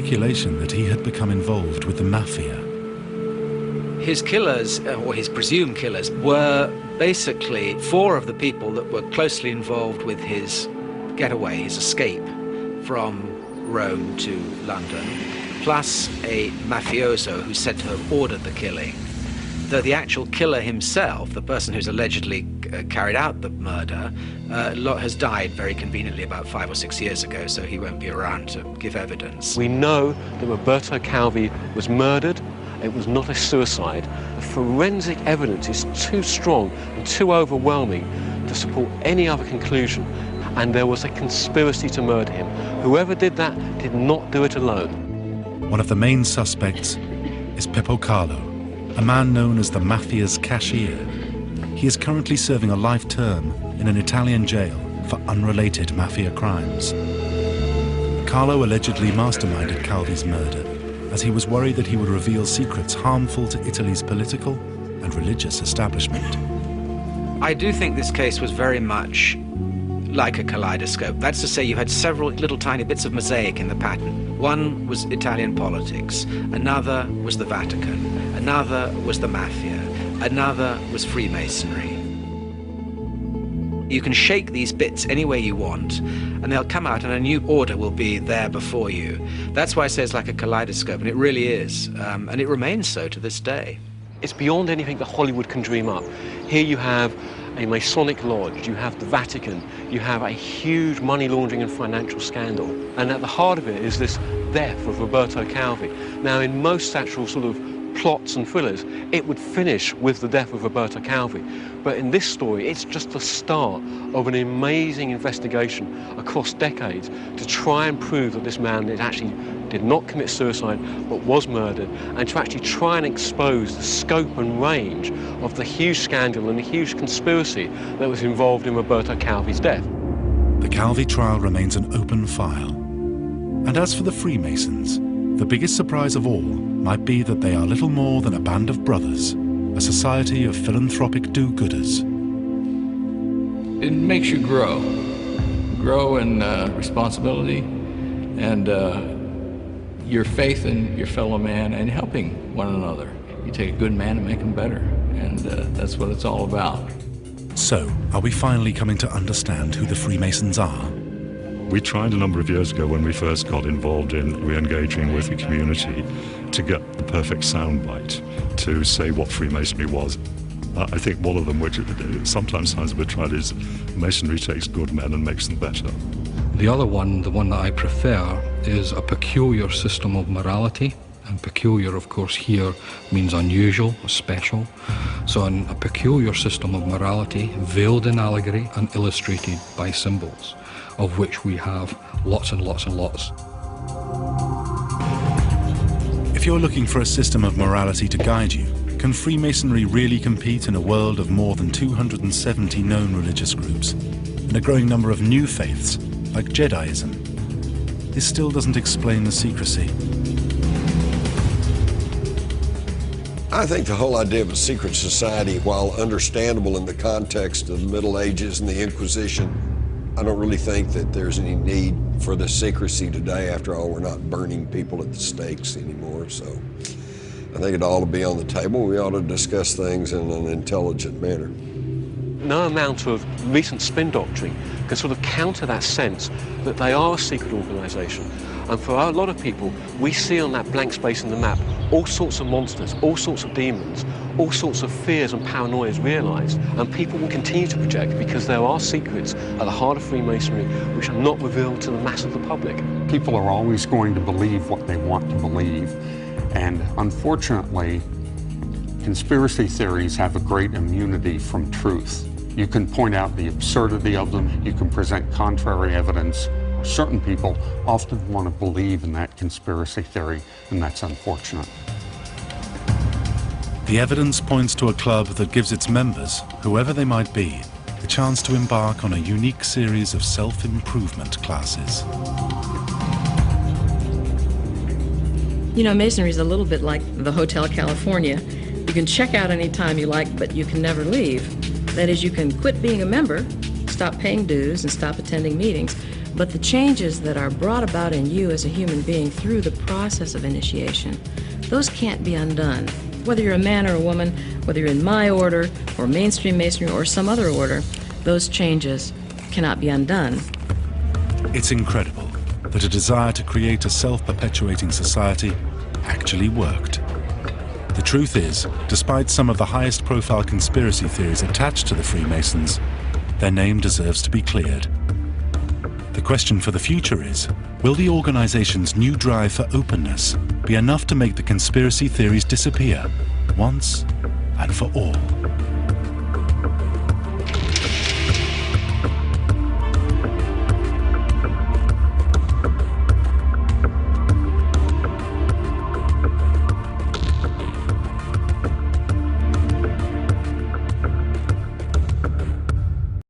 speculation that he had become involved with the mafia. His killers, or his presumed killers, were basically four of the people that were closely involved with his getaway, his escape from Rome to London, plus a mafioso who's said to have ordered the killing. Though the actual killer himself, the person who's allegedly carried out the murder, has died very conveniently about 5 or 6 years ago, so he won't be around to give evidence. We know that Roberto Calvi was murdered. It was not a suicide. The forensic evidence is too strong and too overwhelming to support any other conclusion, and there was a conspiracy to murder him. Whoever did that did not do it alone. One of the main suspects is Pippo Carlo, a man known as the mafia's cashier. He is currently serving a life term in an Italian jail for unrelated mafia crimes. Carlo allegedly masterminded Calvi's murder, as he was worried that he would reveal secrets harmful to Italy's political and religious establishment. I do think this case was very much like a kaleidoscope. That's to say, you had several little tiny bits of mosaic in the pattern. One was Italian politics, another was the Vatican, another was the mafia, another was Freemasonry. You can shake these bits any way you want, and they'll come out and a new order will be there before you. That's why I say it's like a kaleidoscope, and it really is, and it remains so to this day. It's beyond anything that Hollywood can dream up. Here you have a Masonic lodge, you have the Vatican, you have a huge money laundering and financial scandal. And at the heart of it is this death of Roberto Calvi. Now, in most actual sort of plots and thrillers, it would finish with the death of Roberto Calvi. But in this story, it's just the start of an amazing investigation across decades to try and prove that this man actually did not commit suicide, but was murdered, and to actually try and expose the scope and range of the huge scandal and the huge conspiracy that was involved in Roberto Calvi's death. The Calvi trial remains an open file. And as for the Freemasons, the biggest surprise of all might be that they are little more than a band of brothers, a society of philanthropic do-gooders. It makes you grow in responsibility and your faith in your fellow man and helping one another. You take a good man and make him better, and that's what it's all about. So, are we finally coming to understand who the Freemasons are? We tried a number of years ago when we first got involved in re-engaging with the community to get the perfect soundbite to say what Freemasonry was. I think one of them, which sometimes sounds a bit trite, is Masonry takes good men and makes them better. The other one, the one that I prefer, is a peculiar system of morality. And peculiar, of course, here means unusual, special. So a peculiar system of morality, veiled in allegory and illustrated by symbols, of which we have lots and lots and lots. If you're looking for a system of morality to guide you, can Freemasonry really compete in a world of more than 270 known religious groups and a growing number of new faiths, like Jediism? This still doesn't explain the secrecy. I think the whole idea of a secret society, while understandable in the context of the Middle Ages and the Inquisition, I don't really think that there's any need for the secrecy today. After all, we're not burning people at the stakes anymore, so I think it ought to be on the table. We ought to discuss things in an intelligent manner. No amount of recent spin doctrine can sort of counter that sense that they are a secret organisation. And for a lot of people, we see on that blank space in the map all sorts of monsters, all sorts of demons, all sorts of fears and paranoias realised, and people will continue to project because there are secrets at the heart of Freemasonry which are not revealed to the mass of the public. People are always going to believe what they want to believe, and unfortunately, conspiracy theories have a great immunity from truth. You can point out the absurdity of them, you can present contrary evidence. Certain people often want to believe in that conspiracy theory, and that's unfortunate. The evidence points to a club that gives its members, whoever they might be, the chance to embark on a unique series of self-improvement classes. You know, Masonry is a little bit like the Hotel California. You can check out anytime you like, but you can never leave. That is, you can quit being a member, stop paying dues, and stop attending meetings, But the changes that are brought about in you as a human being through the process of initiation, those can't be undone. Whether you're a man or a woman, whether you're in my order or mainstream masonry or some other order, those changes cannot be undone. It's incredible that a desire to create a self-perpetuating society actually worked. The truth is, despite some of the highest profile conspiracy theories attached to the Freemasons, their name deserves to be cleared. The question for the future is, will the organization's new drive for openness be enough to make the conspiracy theories disappear once and for all?